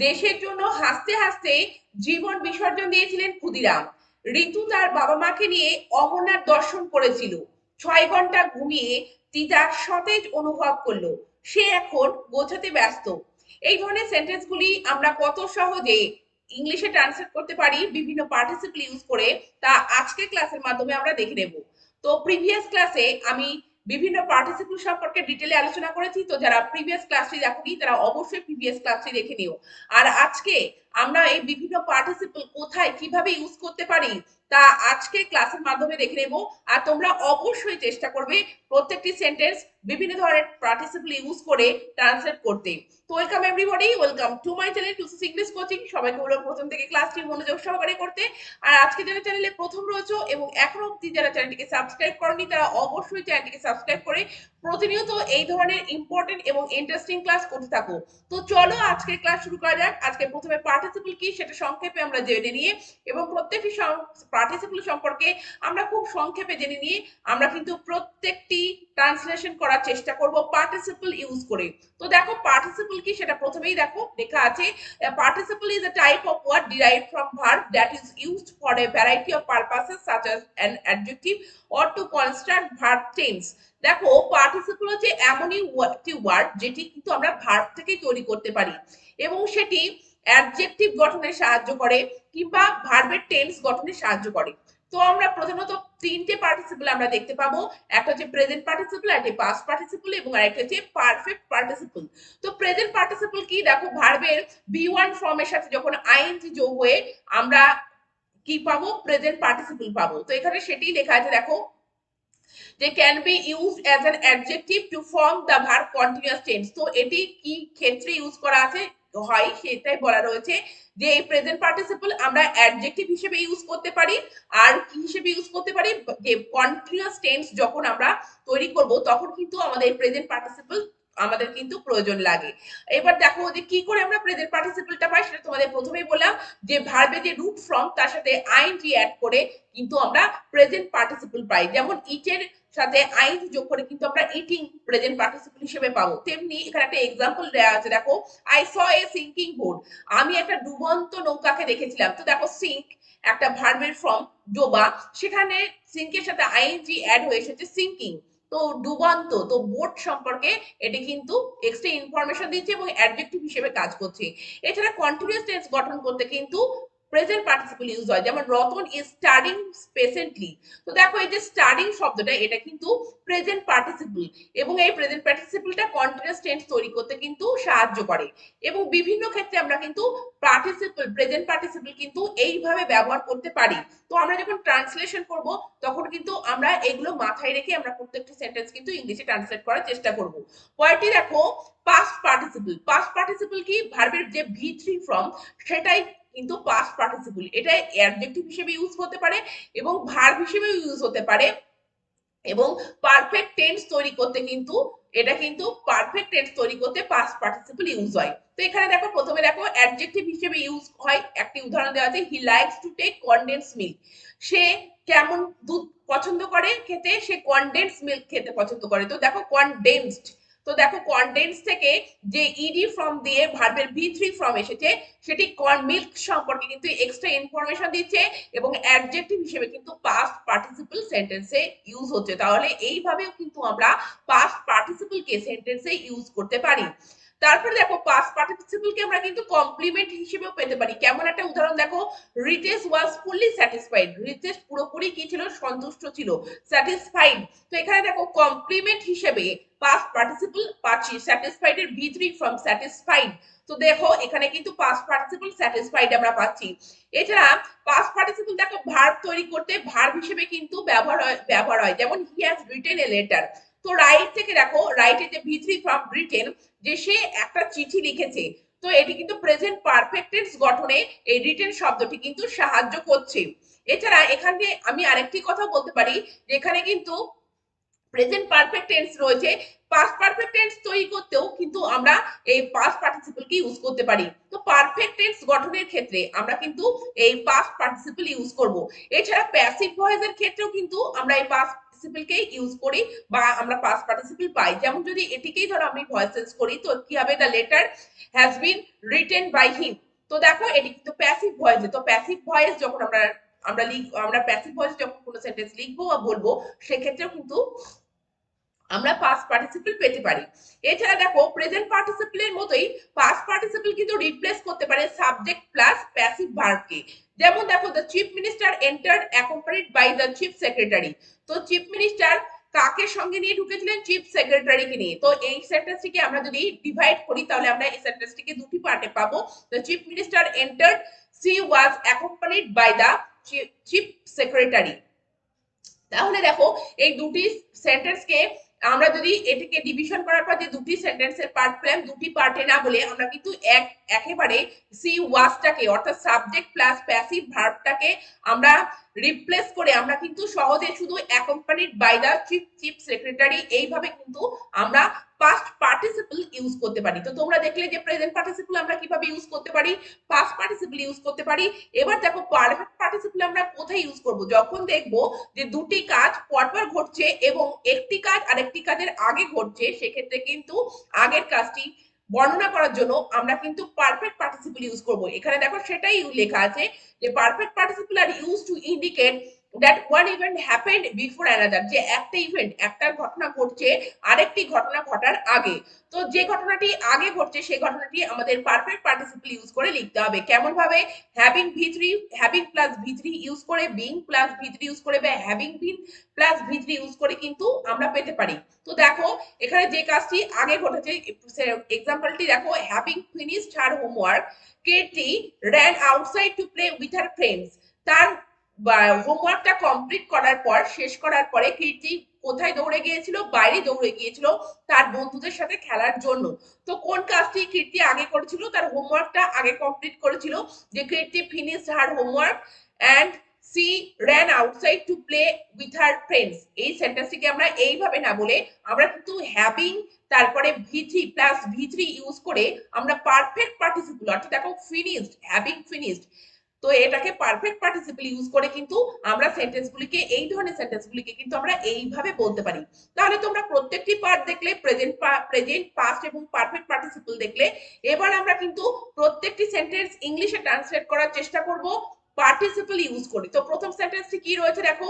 দেশের জন্য হাসতে হাসতে জীবন বিসর্জন দিয়েছিলেন ক্ষুদিরাম। ঋতু তার বাবা মাকে নিয়ে অমরনাথ দর্শন করেছিল। 6 ঘন্টা ঘুমিয়ে তিতা সতেজ অনুভব করলো। সে এখন বোঝাতে ব্যস্ত। এই ধরনের সেন্টেন্সগুলি আমরা কত সহজে ইংলিশে ট্রান্সলেট করতে পারি বিভিন্ন পার্টিসিপল ইউজ করে, তা আজকে ক্লাসের মাধ্যমে আমরা দেখে নেব। তো প্রিভিয়াস ক্লাসে আমি বিভিন্ন পার্টিসিপল সম্পর্কে ডিটেলে আলোচনা করেছি, তো যারা প্রিভিয়াস ক্লাসটি দেখোনি তারা অবশ্যই প্রিভিয়াস ক্লাসটি দেখে নিও। আর আজকে আমরা এই বিভিন্ন পার্টিসিপল কোথায় কিভাবে ইউজ করতে পারি তা আজকে ক্লাসের মাধ্যমে দেখে নেব। আর তোমরা অবশ্যই চেষ্টা করবে প্রত্যেকটি সেন্টেন্স বিভিন্ন ধরনের পার্টিসিপল ইউজ করে ট্রান্সলেট করতে। তো welcome everybody, welcome to my channel টুসি ইংলিশ কোচিং। সবাইকে বলবো প্রথম থেকে ক্লাসটি মনোযোগ সহকারে করতে। আর আজকে যারা চ্যানেলে প্রথম রয়েছে এবং এখনো অবধি যারা চ্যানেলটিকে সাবস্ক্রাইব করনি তারা অবশ্যই চ্যানেলটিকে সাবস্ক্রাইব করে প্রতিনিয়ত এই ধরনের ইম্পর্টেন্ট এবং ইন্টারেস্টিং ক্লাস করতে থাকো। তো চলো আজকে ক্লাস শুরু করা যাক। আজকে প্রথমে পার্টিসিপল কি সেটা সংক্ষেপে আমরা জেনে নিয়ে এবং প্রত্যেকটি পার্টিসিপল সম্পর্কে আমরা খুব সংক্ষেপে জেনে নিয়ে আমরা কিন্তু প্রত্যেকটি ট্রান্সলেশন করার চেষ্টা করব পার্টিসিপল ইউজ করে। তো দেখো পার্টিসিপল কি সেটা প্রথমেই দেখো লেখা আছে, participle is a type of word derived from verb that is used for a variety of purposes such as an adjective or to construct verb tense। দেখো পার্টিসিপল হচ্ছে এমনই একটি ওয়ার্ড যেটি কিন্তু আমরা ভার্ব থেকে তৈরি করতে পারি এবং সেটি অ্যাডজেক্টিভ গঠনে সাহায্য করে কিংবা ভার্বের টেন্স গঠনে সাহায্য করে। তো আমরা প্রধানত তিনটে পার্টিসিপল আমরা দেখতে পাবো, একটা হচ্ছে প্রেজেন্ট পার্টিসিপল, একটা পাস্ট পার্টিসিপল এবং আরেকটা হচ্ছে পারফেক্ট পার্টিসিপল। তো প্রেজেন্ট পার্টিসিপল কি, দেখো ভার্বের বি1 ফর্মের সাথে যখন আইএনজি যোগ হয়ে আমরা কি পাবো, প্রেজেন্ট পার্টিসিপল পাবো। তো এখানে সেটাই লেখা আছে, দেখো যে can be use as an adjective to form the verb continuous tense. তো এটি কি ক্ষেত্রে ইউজ করা আছে হয় সেটাই বলা রয়েছে যে এই প্রেজেন্ট পার্টিসিপল আমরা অ্যাডজেক্টিভ হিসেবে ইউজ করতে পারি। আর কি হিসেবে ইউজ করতে পারি, যে কন্টিনিউয়াস টেন্স যখন আমরা তৈরি করব তখন কিন্তু আমাদের প্রেজেন্ট পার্টিসিপল আমাদের কিন্তু প্রয়োজন লাগে। এবার দেখো যে কি করে আমরা প্রেজেন্ট পার্টিসিপলটা পাই সেটা তোমাদের প্রথমেই বললাম, যে ভার্বে যে রুট ফর্ম তার সাথে আইএনজি অ্যাড করে কিন্তু আমরা প্রেজেন্ট পার্টিসিপল পাই। যেমন ইটের সাথে আইএনজি যোগ করে কিন্তু আমরা ইটিং প্রেজেন্ট পার্টিসিপল হিসেবে পাবো। তেমনি এখানে একটা এক্সাম্পল দেওয়া আছে, দেখো I saw A sinking boat, আমি একটা ডুবন্ত নৌকাকে দেখেছিলাম। তো দেখো সিঙ্ক একটা ভার্বের ফর্ম ডোবা, সেখানে সিঙ্কের সাথে আইএনজি অ্যাড হয়ে এসেছে সিঙ্কিং। তো ডুবন্ত, তো বোট সম্পর্কে এটি কিন্তু এক্সট্রা ইনফরমেশন দিচ্ছে এবং অ্যাডজেক্টিভ হিসেবে কাজ করছে। এছাড়া কন্টিনিউয়াস টেন্স গঠন করতে কিন্তু প্রেজেন্ট পার্টিসিপল ইউজ হয়, যেমন রতন ইজ স্টাডিং পেশেন্টলি। তো দেখো এই যে স্টাডিং শব্দটা এটা কিন্তু প্রেজেন্ট পার্টিসিপল এবং এই প্রেজেন্ট পার্টিসিপলটা কন্টিনিউয়াস টেন্স তৈরি করতে কিন্তু সাহায্য করে। এবং বিভিন্ন ক্ষেত্রে আমরা কিন্তু পার্টিসিপল প্রেজেন্ট পার্টিসিপল কিন্তু এইভাবে ব্যবহার করতে পারি। তো আমরা যখন ট্রান্সলেশন করব তখন কিন্তু আমরা এগুলো মাথায় রেখে আমরা প্রত্যেকটি সেন্টেন্স কিন্তু ইংলিশে ট্রান্সলেট করার চেষ্টা করব। পরেরটি দেখো পাস্ট পার্টিসিপল। পাস্ট পার্টিসিপল কি, ভার্বের যে ভি3 ফর্ম সেটাই কিন্তু পাস্ট পার্টিসিপল, এটা অ্যাডজেক্টিভ হিসেবে ইউজ হতে পারে এবং ভার্ব হিসেবে ইউজ হতে পারে। এবং পারফেক্ট টেন্স তৈরি করতে কিন্তু এটা কিন্তু পারফেক্ট টেন্স তৈরি করতে পাস্ট পার্টিসিপল ইউজ হয়। তো এখানে দেখো প্রথমে দেখো অ্যাডজেক্টিভ হিসেবে ইউজ হয়, একটি উদাহরণ দেওয়া আছে, he likes to take condense milk. সে কেমন দুধ পছন্দ করে খেতে, সে কনডেন্স মিল্ক খেতে পছন্দ করে। তো দেখো কনডেন্সড, তো দেখো কনডেন্স থেকে যে ইডি ফর্ম দিয়ে ভার্বের ভি3 ফর্ম এসেছে সেটি মিল্ক সম্পর্কে কিন্তু এক্সট্রা ইনফরমেশন দিচ্ছে এবং অ্যাডজেক্টিভ হিসেবে কিন্তু পাস্ট পার্টিসিপল সেন্টেন্সে ইউজ হচ্ছে। তাহলে এইভাবেও কিন্তু আমরা পাস্ট পার্টিসিপল কে সেন্টেন্সে ইউজ করতে পারি। তারপরে দেখো পাস্ট পার্টিসিপল কে আমরা কিন্তু কমপ্লিমেন্ট হিসেবেও পেতে পারি। কেমন একটা উদাহরণ দেখো, রিতেশ ওয়াজ ফুললি স্যাটিসফাইড, রিতেশ পুরোপুরি কি ছিল, সন্তুষ্ট ছিল। স্যাটিসফাইড, তো এখানে দেখো কমপ্লিমেন্ট হিসেবে পাস্ট পার্টিসিপল পাচ্ছি, স্যাটিসফাইড এর ভি3 ফর্ম স্যাটিসফাইড। তো দেখো এখানে কিন্তু পাস্ট পার্টিসিপল স্যাটিসফাইড আমরা পাচ্ছি। এছাড়া পাস্ট পার্টিসিপল দেখো ভার্ব তৈরি করতে ভার্ব হিসেবে কিন্তু ব্যবহার হয়, যেমন he has written a letter. তো রাইট থেকে দেখো রাইটের যে ভি3 ফর্ম রিটেন, যে সে একটা চিঠি লিখেছে। তো এটি কিন্তু প্রেজেন্ট পারফেক্ট টেন্স গঠনে এই রিটেন শব্দটি কিন্তু সাহায্য করছে। এছাড়া এখানে আমি আরেকটি কথা বলতে পারি, যেখানে কিন্তু প্রেজেন্ট পারফেক্ট টেন্স রয়েছে, পাস্ট পারফেক্ট টেন্স তৈরি করতেও কিন্তু আমরা এই পাস্ট পার্টিসিপল কে ইউজ করতে পারি। তো পারফেক্ট টেন্স গঠনের ক্ষেত্রে আমরা কিন্তু এই পাস্ট পার্টিসিপল ইউজ করব। এছাড়া প্যাসিভ ভয়েসের ক্ষেত্রেও কিন্তু আমরা এই পাস্ট পার্টিসিপলকে ইউজ করি বা আমরা পাস্ট পার্টিসিপল পাই। যেমন যদি এটিকেই ধরো আমি ভয়েস চেঞ্জ করি তো কি হবে, the letter has been written by him. তো দেখো এটি কিন্তু প্যাসিভ ভয়েস। তো প্যাসিভ ভয়েস যখন আমরা প্যাসিভ ভয়েস যখন কোনো সেন্টেন্স লিখবো বা বলবো সেক্ষেত্রেও কিন্তু আমরা পাস্ট পার্টিসিপল পেতে পারি। এছাড়া দেখো প্রেজেন্ট পার্টিসিপলের মতোই পাস্ট পার্টিসিপল কিন্তু রিপ্লেস করতে পারে সাবজেক্ট প্লাস প্যাসিভ ভার্বকে। যেমন দেখো the chief minister entered accompanied by the chief secretary. তো চিফ মিনিস্টার কাকে সঙ্গে নিয়ে ঢুকেছিলেন? চিফ সেক্রেটারিকে নিয়ে। তো এই সেন্টেন্সটিকে আমরা যদি ডিভাইড করি তাহলে আমরা এই সেন্টেন্সটিকে দুটি পার্টে পাবো। The chief minister entered, she was accompanied by the chief secretary. তাহলে দেখো এই দুটি সেন্টেন্সকে আমরা যদি এটাকে ডিভিশন করার পর যে দুটি সেন্টেন্সের পার্ট পেলাম, দুটি পার্টে না বলে আমরা কিন্তু একেবারে সি ওয়াজটাকে অর্থাৎ সাবজেক্ট প্লাস প্যাসিভ ভার্বটাকে আমরা রিপ্লেস করে আমরা কিন্তু সহজে শুধু accompanied by the chief secretary এইভাবে কিন্তু আমরা পাস্ট পার্টিসিপল ইউজ করতে পারি। তো তোমরা দেখলে যে প্রেজেন্ট পার্টিসিপল আমরা কিভাবে ইউজ করতে পারি, পাস্ট পার্টিসিপল ইউজ করতে পারি। এবার দেখো পারফেক্ট পার্টিসিপল আমরা কোথায় ইউজ করব? যখন দেখবো যে দুটি কাজ পরপর ঘটছে এবং একটি কাজ আরেকটি কাজের আগে ঘটছে, সেক্ষেত্রে কিন্তু আগের কাজটি বর্ণনা করার জন্য আমরা কিন্তু পারফেক্ট পার্টিসিপল ইউজ করব। এখানে দেখো সেটাই লেখা আছে যে পারফেক্ট পার্টিসিপল আর use to indicate that one event happened before another, যে একটা ইভেন্ট একটা ঘটনা ঘটছে আরেকটি ঘটনা ঘটার আগে। তো যে ঘটনাটি আগে ঘটছে সেই ঘটনাটি আমাদের পারফেক্ট পার্টিসিপল ইউজ করে লিখতে হবে। কেমন ভাবে? হ্যাভিং ভি3, হ্যাভিং প্লাস ভি3 ইউজ করে, বিং প্লাস ভি3 ইউজ করে বা হ্যাভিং বিন প্লাস ভি3 ইউজ করে কিন্তু আমরা পেতে পারি। তো দেখো এখানে যে কাজটি আগে ঘটেছে এক্সাম্পলটি দেখো, having finished her homework, Katie ran outside to play with her friends। তার হোমওয়ার্কটা কমপ্লিট করার পর, শেষ করার পরে কীর্তি কোথায় দৌড়ে গিয়েছিল? বাইরে দৌড়ে গিয়েছিল তার বন্ধুদের সাথে খেলার জন্য। তো কোন কাজটি কীর্তি আগে করেছিল? তার হোমওয়ার্কটা আগে কমপ্লিট করেছিল। যে Kirti finished her homework and she ran outside to play with her friends। এই সেন্টেন্সটিকে আমরা এইভাবে না বলে আমরা কিন্তু হ্যাভিং তারপরে ভি3 প্লাস ভি3 ইউজ করে আমরা পারফেক্ট পার্টিসিপল অর্থাৎ দেখো ফিনিশড, হ্যাভিং ফিনিশড, তো এটাকে পারফেক্ট পার্টিসিপল ইউজ করে কিন্তু আমরা সেন্টেন্সগুলিকে, এই ধরনের সেন্টেন্সগুলিকে কিন্তু আমরা এইভাবে বলতে পারি। তাহলে তোমরা প্রত্যেকটি পার্ট দেখলে, প্রেজেন্ট পাস্ট এবং পারফেক্ট পার্টিসিপল দেখলে। এবার আমরা কিন্তু প্রত্যেকটি সেন্টেন্স ইংলিশে ট্রান্সলেট করার চেষ্টা করব পার্টিসিপল ইউজ করে। তো প্রথম সেন্টেন্সটি কি রয়েছে দেখো,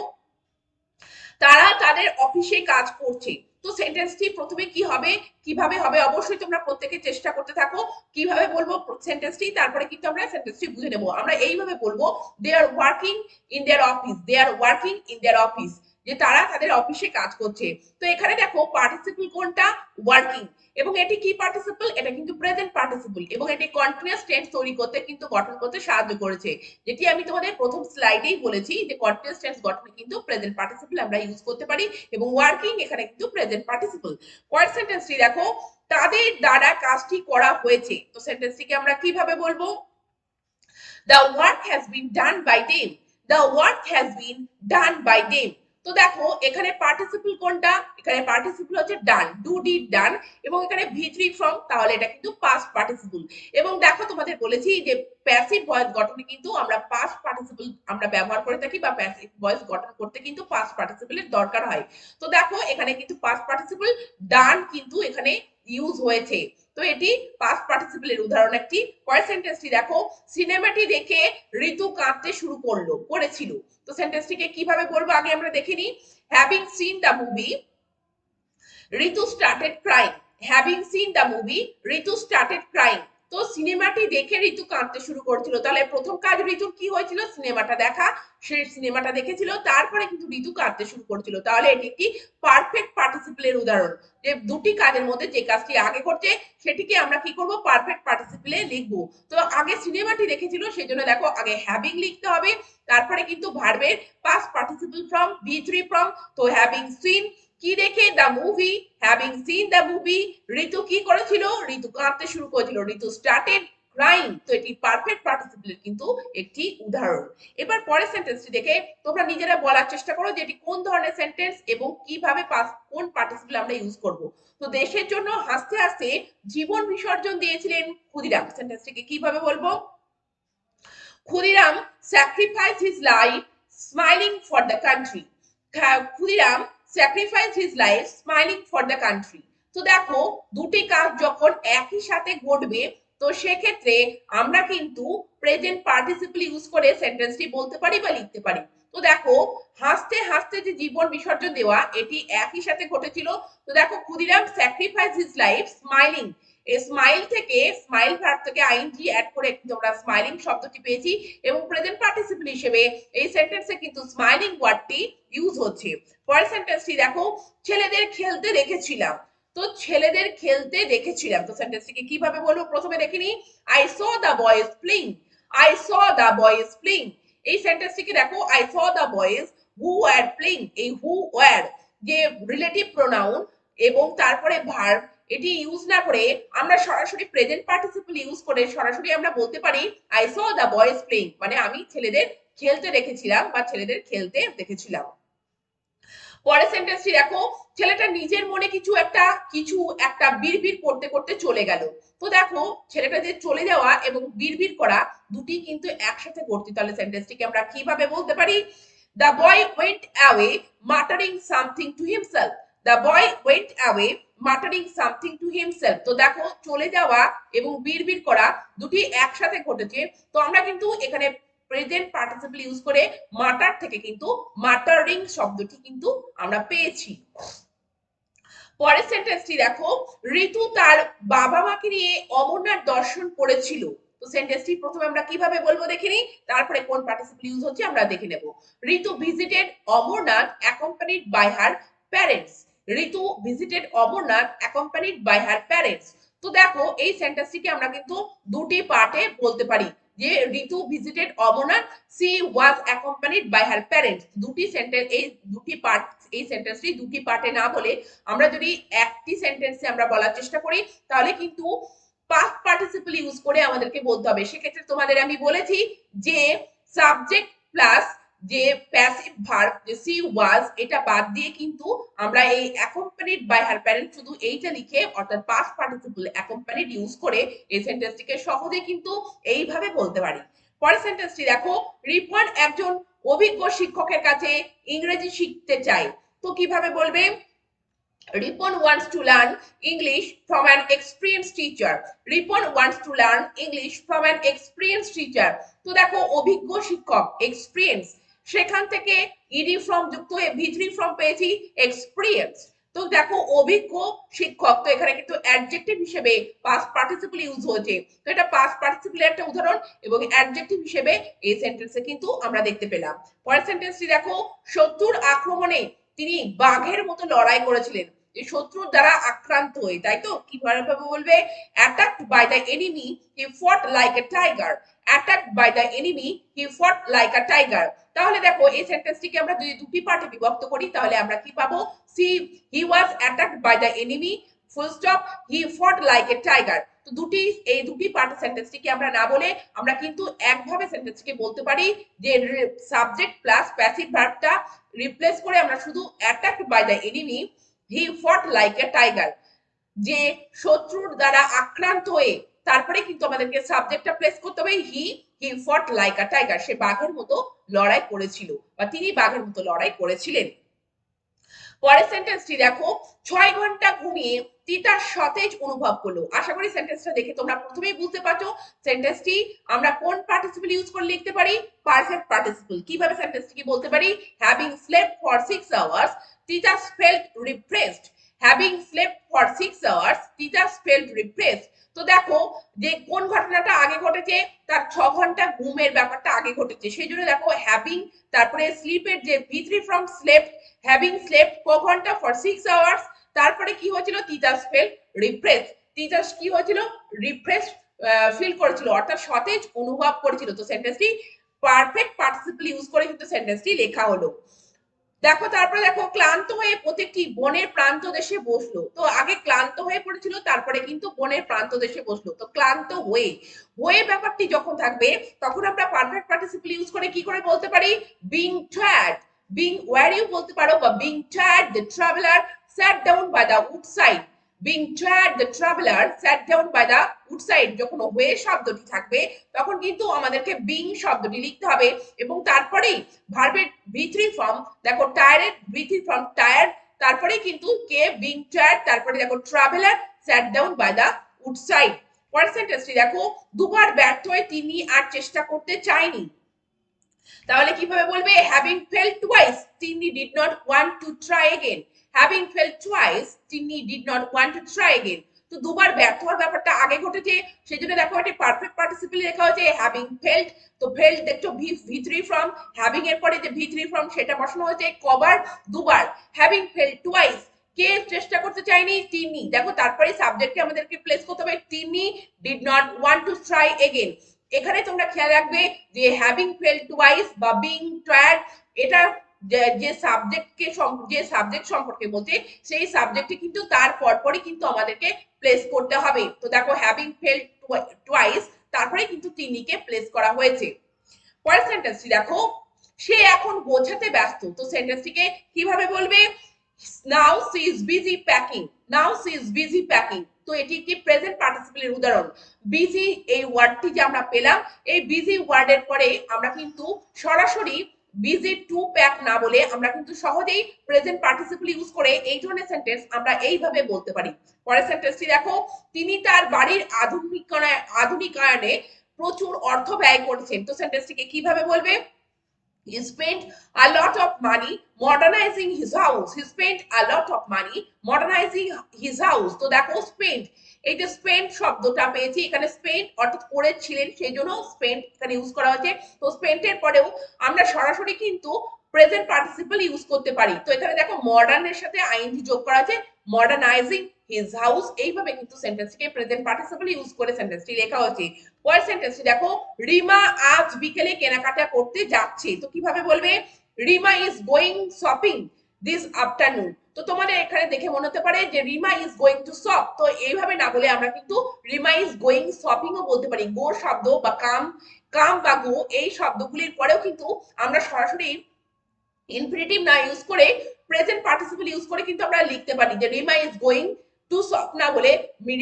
তারা তাদের অফিসে কাজ করছে। তো সেন্টেন্সটি প্রথমে কি হবে, কিভাবে হবে, অবশ্যই তোমরা প্রত্যেকে চেষ্টা করতে থাকো। কিভাবে বলবো সেন্টেন্সটি, তারপরে কিন্তু আমরা সেন্টেন্সটি বুঝে নেব। আমরা এইভাবে বলবো, they are working in their office, they are working in their office, যে তারা তাদের অফিসে কাজ করছে। তো এখানে দেখো পার্টিসিপল কোনটা? ওয়ার্কিং। এবং এটি কি পার্টিসিপল? এটা কিন্তু প্রেজেন্ট পার্টিসিপল এবং এটি কন্টিনিউয়াস টেন্স তৈরি করতে কিন্তু গঠন করতে সাহায্য করেছে। যেটি আমি তোমাদের প্রথম স্লাইডেই বলেছি যে কন্টিনিউয়াস টেন্স গঠনে কিন্তু প্রেজেন্ট পার্টিসিপল আমরা ইউজ করতে পারি এবং ওয়ার্কিং এখানে কিন্তু প্রেজেন্ট পার্টিসিপল। পরের সেন্টেন্সটি দেখো, তাদের দ্বারা কাজটি করা হয়েছে। তো সেন্টেন্সটিকে আমরা কিভাবে বলবো? The work has been done by them, the work has been done by them। তো দেখো এখানে পার্টিসিপল কোনটা? এখানে পার্টিসিপল হচ্ছে ডান, ডু ডিড ডান, এবং এখানে ভি3 ফ্রম, তাহলে এটা কিন্তু পাস্ট পার্টিসিপল। এবং দেখো তোমাদের বলেছি যে প্যাসিভ ভয়েস গঠনে কিন্তু আমরা পাস্ট পার্টিসিপল আমরা ব্যবহার করে থাকি বা প্যাসিভ ভয়েস গঠন করতে কিন্তু পাস্ট পার্টিসিপলের দরকার হয়। তো দেখো এখানে কিন্তু পাস্ট পার্টিসিপল ডান কিন্তু এখানে ইউজ হয়েছে। তো এটি পাস্ট পার্টিসিপলের উদাহরণ একটি। পরের সেন্টেন্সটি দেখো, সিনেমাটি দেখে ঋতু কাঁদতে শুরু করেছিল। তো সেন্টেন্সটিকে কিভাবে বলবো আগে আমরা দেখে নিই। Having seen the movie, Ritu started crying. Having seen the movie, Ritu started crying. তো সিনেমাটি দেখে ঋতু কাঁদতে শুরু করেছিল। তাহলে প্রথম কাজ ঋতুর কি হয়েছিল? সিনেমাটা দেখা, সে সিনেমাটা দেখেছিল, তারপরে কিন্তু ঋতু কাঁদতে শুরু করেছিল। তাহলে এটি একটি পারফেক্ট পার্টিসিপলের উদাহরণ, যে দুটি কাজের মধ্যে যে কাজটি আগে ঘটছে সেটিকে আমরা কি করব? পারফেক্ট পার্টিসিপলে লিখবো। তো আগে সিনেমাটি দেখেছিল সেজন্য দেখো আগে হ্যাভিং লিখতে হবে, তারপরে কিন্তু ভার্বের পাস্ট পার্টিসিপল ফ্রম, ভি3 ফ্রম। তো হ্যাভিং সিন কি দেখে? The movie, having seen the movie. Ritu কি করেছিল? ঋতু কাঁদতে শুরু করেছিল, ঋতু স্টার্টেড ক্রাইং। তো এটি পারফেক্ট পার্টিসিপলের কিন্তু একটি উদাহরণ। এবার পরের সেন্টেন্সটি দেখে তোমরা নিজেরা বলার চেষ্টা করো যে এটি কোন ধরনের সেন্টেন্স এবং কিভাবে কোন পার্টিসিপল আমরা ইউজ করব। তো দেশের জন্য হাসতে হাসতে জীবন বিসর্জন দিয়েছিলেন ক্ষুদিরাম। সেন্টেন্সটিকে কিভাবে বলবো? Khudiram sacrificed his life smiling for the country। Khudiram sacrifice his life smiling for the country. তো দেখো দুটি কাজ যখন একই সাথে ঘটবে তো সেক্ষেত্রে আমরা কিন্তু প্রেজেন্ট পার্টিসিপল ইউজ করে সেন্টেন্সটি বলতে পারি বা লিখতে পারি। তো দেখো হাসতে হাসতে যে জীবন বিসর্জন দেওয়া এটি একই সাথে ঘটেছিল। তো দেখো Khudiram sacrifice his life smiling, এই স্মাইল থেকে স্মাইল ভার্ব থেকে আইএনজি অ্যাড করে কিন্তু আমরা স্মাইলিং শব্দটি পেয়েছি এবং প্রেজেন্ট পার্টিসিপল হিসেবে এই সেন্টেন্সে কিন্তু স্মাইলিং ওয়ার্ডটি ইউজ হচ্ছে। পরের সেন্টেন্সটি দেখো ছেলেদের খেলতে রেখেছিলাম। তো ছেলেদের খেলতে দেখেছিলাম, তো সেন্টেন্সটিকে কিভাবে বলবো প্রথমে দেখে নি। I saw the boys playing, I saw the boys playing. এই সেন্টেন্সটিকে দেখো I saw the boys who were playing, এই হু ওয়ার যে রিলেটিভ প্রোনাউন এবং তারপরে ভার্ব এটি ইউজ না করে আমরা সরাসরি প্রেজেন্ট পার্টিসিপল ইউজ করে সরাসরি আমরা বলতে পারি I saw the boys playing, মানে আমি ছেলেদের খেলতে দেখেছিলাম বা ছেলেদের খেলতে দেখেছিলাম। পরের সেন্টেন্সটি দেখো ছেলেটা নিজের মনে কিছু একটা বিড়বিড় করতে করতে চলে গেল। তো দেখো ছেলেটা যে চলে যাওয়া এবং বিড়বিড় করা দুটি কিন্তু একসাথে ঘটছে, তাহলে সেন্টেন্সটিকে আমরা কিভাবে বলতে পারি। The boy went away muttering something to himself, the boy went away muttering something to himself. তো দেখো চলে যাওয়া এবং বিড়বিড় করা দুটি একসাথে ঘটেছে। তো আমরা কিন্তু এখানে প্রেজেন্ট পার্টিসিপল ইউজ করে মাটার থেকে কিন্তু মাটারিং শব্দটি কিন্তু আমরা পেয়েছি। পরের সেন্টেন্সটি দেখো ঋতু তার বাবা মাকে নিয়ে অমরনাথ দর্শন করেছিল। তো সেন্টেন্সটি প্রথমে আমরা কিভাবে বলবো দেখে নিই, তারপরে কোন পার্টিসিপল ইউজ হচ্ছে আমরা দেখে নেব। Ritu visited Amarnath accompanied by her parents, Ritu visited Amarnath accompanied by her parents. তো দেখো এই সেন্টেন্সটিকে আমরা কিন্তু দুটি পার্টে বলতে পারি যে Ritu visited Amarnath she was accompanied by her parents. দুটি সেন্টেন্স, এই দুটি পার্ট, এই সেন্টেন্সটি দুটি পার্টে না বলে আমরা যদি একটি সেন্টেন্সে আমরা বলার চেষ্টা করি তাহলে কিন্তু পাস্ট পার্টিসিপল ইউজ করে আমাদেরকে বলতে হবে। সেক্ষেত্রে তোমাদের আমি বলেছি যে সাবজেক্ট প্লাস যে প্যাসিভ ভার্ব যে সি ওয়াজ এটা বাদ দিয়ে কিন্তু আমরা এই অ্যাকম্পানিড বাই হার প্যারেন্টস শুধু এইটা লিখে অর্থাৎ পাস্ট পার্টিসিপল অ্যাকম্পানিড ইউজ করে এই সেন্টেন্সটিকে সহজে কিন্তু এইভাবে বলতে পারি। পরের সেন্টেন্সটি দেখো রিপন একজন অভিজ্ঞ শিক্ষকের কাছে ইংরেজি শিখতে চায়। তো কিভাবে বলবে। Ripon wants to learn English from an experienced teacher. Ripon wants to learn English from an experienced teacher. তো দেখো অভিজ্ঞ শিক্ষক এক্সপিরিয়েন্স, সেখান থেকে ইডি ফর্ম যুক্ত হয়ে ভিজরি ফর্ম পেয়েছি এক্সপিরিয়েন্স। তো দেখো অভিজ্ঞ শিক্ষক, তো এখানে কিন্তু অ্যাডজেক্টিভ হিসেবে পাস্ট পার্টিসিপল ইউজ হয়েছে। তো এটা পাস্ট পার্টিসিপলের একটা উদাহরণ এবং অ্যাডজেক্টিভ হিসেবে এই সেন্টেন্সে কিন্তু আমরা দেখতে পেলাম। পরের সেন্টেন্সটি দেখো শত্রুর আক্রমণে তিনি বাঘের মতো লড়াই করেছিলেন। শত্রুর দ্বারা আক্রান্ত হয়ে, তাই তো কিভাবে বলবে attacked by the enemy he fought like a tiger, attacked by the enemy he fought like a tiger. তাহলে দেখো এই সেন্টেন্সটিকে আমরা যদি দুটি পার্টে বিভক্ত করি তাহলে আমরা কি পাবো, she he was attacked by the enemy full stop he fought like a tiger. তো এই দুটি পার্ট সেন্টেন্সটিকে আমরা না বলে আমরা কিন্তু একভাবে সেন্টেন্সটিকে বলতে পারি যে সাবজেক্ট প্লাস প্যাসিভ ভার্বটা রিপ্লেস করে আমরা শুধু attacked by the enemy he fought like a tiger, যে শত্রুর দ্বারা আক্রান্ত হয়ে তারপরে কিন্তু আমাদেরকে সাবজেক্টটা প্লেস করতে হবে হি ফট লাইক আ টাইগার, সে বাঘের মতো লড়াই করেছিল বা তিনি বাঘের মতো লড়াই করেছিলেন। পরের সেন্টেন্সটি দেখো 6 ঘন্টা ঘুমিয়ে তিতা সতেজ অনুভব করলো। আশা করি সেন্টেন্সটা দেখে তোমরা প্রথমেই বুঝতে পারছো সেন্টেন্সটি আমরা কোন পার্টিসিপল ইউজ করে লিখতে পারি, পারফেক্ট পার্টিসিপল। কিভাবে সেন্টেন্সটিকে বলতে পারি, having slept for 6 hours teachers felt refreshed, having slept for 6 hours teachers felt refreshed. তো দেখো যে কোন ঘটনাটা আগে ঘটেছে, তার 6 ঘন্টা ঘুমের ব্যাপারটা আগে ঘটেছে, সেই জন্য দেখো হ্যাভিং তারপরে স্লিপের যে ভি3 ফ্রম স্লেপ্ট, হ্যাভিং স্লেপ্ট ক ঘন্টা ফর 6 আওয়ার্স, তারপরে কি হয়েছিল টিচার্স ফেল্ট রিফ্রেশ, টিচার্স কি হয়েছিল রিফ্রেশ ফিল করেছিল অর্থাৎ সতেজ অনুভব করেছিল। তো সেন্টেন্সটি পারফেক্ট পার্টিসিপল ইউজ করে কিন্তু সেন্টেন্সটি লেখা হলো। দেখো তারপরে দেখো ক্লান্ত হয়ে প্রত্যেকটি বনের প্রান্ত দেশে বসলো। তো আগে ক্লান্ত হয়ে পড়েছিল তারপরে কিন্তু বনের প্রান্ত দেশে বসলো। তো ক্লান্ত হয়ে হয়ে ব্যাপারটি যখন থাকবে তখন আমরা পারফেক্ট পার্টিসিপল ইউজ করে কি করে বলতে পারি, being tired, being were you বলতে পারো বা being tired the traveller sat down by the wood side, being tired the traveller sat down by the woodside, যখন ওয়ে শব্দটি থাকবে তখন কিন্তু আমাদেরকে বিং শব্দটি লিখতে হবে এবং তারপরেই ভার্বের ভি3 ফর্ম, দেখো টায়ার্ড ভি3 ফর্ম টায়ার্ড, তারপরে কিন্তু কে বিং টায়ার্ড, তারপরে দেখো traveller sat down by the woodside. পরের সেন্টেন্সটি দেখো, দুবার ব্যর্থ হয়ে তিনি আর চেষ্টা করতে চায়নি। তাহলে কিভাবে বলবে, হ্যাভিং ফেল টুয়াইস তিনি did not want to try again. Having fell twice তিনি did not want to try again. তো দুবার ব্যর্থ হওয়ার ব্যাপারটা আগে ঘটেছে, সেই জন্য দেখো এটি পারফেক্ট পার্টিসিপল লেখা হয়েছে হ্যাভিং ফেল্ট। তো ফেল্ট দেখছো ভি3 ফর্ম, হ্যাভিং এর পরে যে ভি3 ফর্ম সেটা বসানো হয়েছে কবার, দুবার। হ্যাভিং ফেল টুয়াইস, কে চেষ্টা করতে চায়নি, তিনি। দেখো তারপরে সাবজেক্টকে আমাদেরকে প্লেস করতে হবে, তিনি did not want to try again. এখানে তোমরা খেয়াল রাখবে যে হ্যাভিং ফেল টুয়াইস বা বিং টায়ার্ড, এটা যে সাবজেক্টকে যে সাবজেক্ট সম্পর্কে বলছে সেই সাবজেক্টে কিন্তু তার পরপরই কিন্তু আমাদেরকে প্লেস করতে হবে। তো দেখো হ্যাভিং ফেল টুয়াইস, তারপরে কিন্তু তিনিকে প্লেস করা হয়েছে। পরের সেন্টেন্সটি দেখো, সে এখন গোছাতে ব্যস্ত। তো সেন্টেন্সটিকে কিভাবে বলবে, now she is busy packing. Now she is busy packing, তো এটি একটি প্রেজেন্ট পার্টিসিপলের উদাহরণ। বিজি এই ওয়ার্ডটি যে আমরা পেলাম, এই বিজি ওয়ার্ডের পরে আমরা কিন্তু সরাসরি বিজি টু প্যাক না বলে আমরা কিন্তু সহজেই প্রেজেন্ট পার্টিসিপল ইউজ করে এই ধরনের সেন্টেন্স আমরা এইভাবে বলতে পারি। পরের সেন্টেন্সটি দেখো, তিনি তার বাড়ির আধুনিকায়নে প্রচুর অর্থ ব্যয় করেছেন। তো সেন্টেন্সটিকে কিভাবে বলবে, he spent a lot of money modernizing his house. He spent a lot of money modernizing his house. তো দেখো spent, এই যে spent শব্দটা পেয়েছি এখানে, spent অর্থাৎ করেছিলেন সেই জন্য spent এখানে ইউজ করা হয়েছে। তো spent এর পরেও আমরা সরাসরি কিন্তু প্রেজেন্ট পার্টিসিপল ইউজ করতে পারি। তো এখানে দেখো মডার্ন এর সাথে আইএনজি যোগ করা আছে, মডার্নাইজিং হিজ হাউস, এইভাবে কিন্তু সেন্টেন্সটিকে প্রেজেন্ট পার্টিসিপল ইউজ করে সেন্টেন্সটি লেখা হয়েছে। পরের সেন্টেন্সটি দেখো, রিমা আজ বিকেলে কেনাকাটা করতে যাচ্ছে। তো কিভাবে বলবে, Rima is going shopping this afternoon. তো তোমাদের এখানে দেখে মনে হতে পারে যে Rima is going to shop, তো এইভাবে না বলে আমরা কিন্তু রিমা ইজ গোয়িং শপিং ও বলতে পারি। গো শব্দ বা কাম, কাম বা গো এই শব্দগুলির পরেও কিন্তু আমরা সরাসরি ইনফিনিটিভ না ইউজ করে প্রেজেন্ট পার্টিসিপল ইউজ করে কিন্তু আমরা লিখতে পারি যে Rima is going to shop না বলে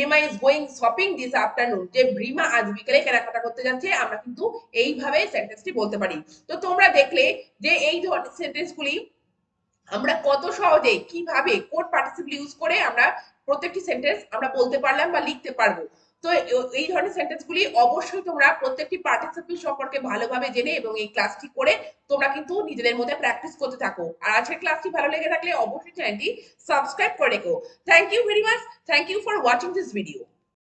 Rima is going shopping this afternoon, যে রিমা আজ বিকেলে কেনাকাটা করতে যাচ্ছে, আমরা কিন্তু এইভাবে সেন্টেন্সটি বলতে পারি। তো তোমরা দেখলে যে এই ধরনের সেন্টেন্সগুলি আমরা কত সহজে কিভাবে কোড পার্টিসিপল ইউজ করে আমরা প্রত্যেকটি সেন্টেন্স আমরা বলতে পারলাম বা লিখতে পারবো। তো এই ধরনের সেন্টেন্সগুলি অবশ্যই তোমরা প্রত্যেকটি পার্টিসিপল সম্পর্কে ভালোভাবে জেনে এবং এই ক্লাসটি করে তোমরা কিন্তু নিজেদের মধ্যে প্র্যাকটিস করতে থাকো। আর আজকের ক্লাসটি ভালো লেগে থাকলে অবশ্যই চ্যানেলটি সাবস্ক্রাইব করে রেখো। Thank you very much, thank you for watching this video.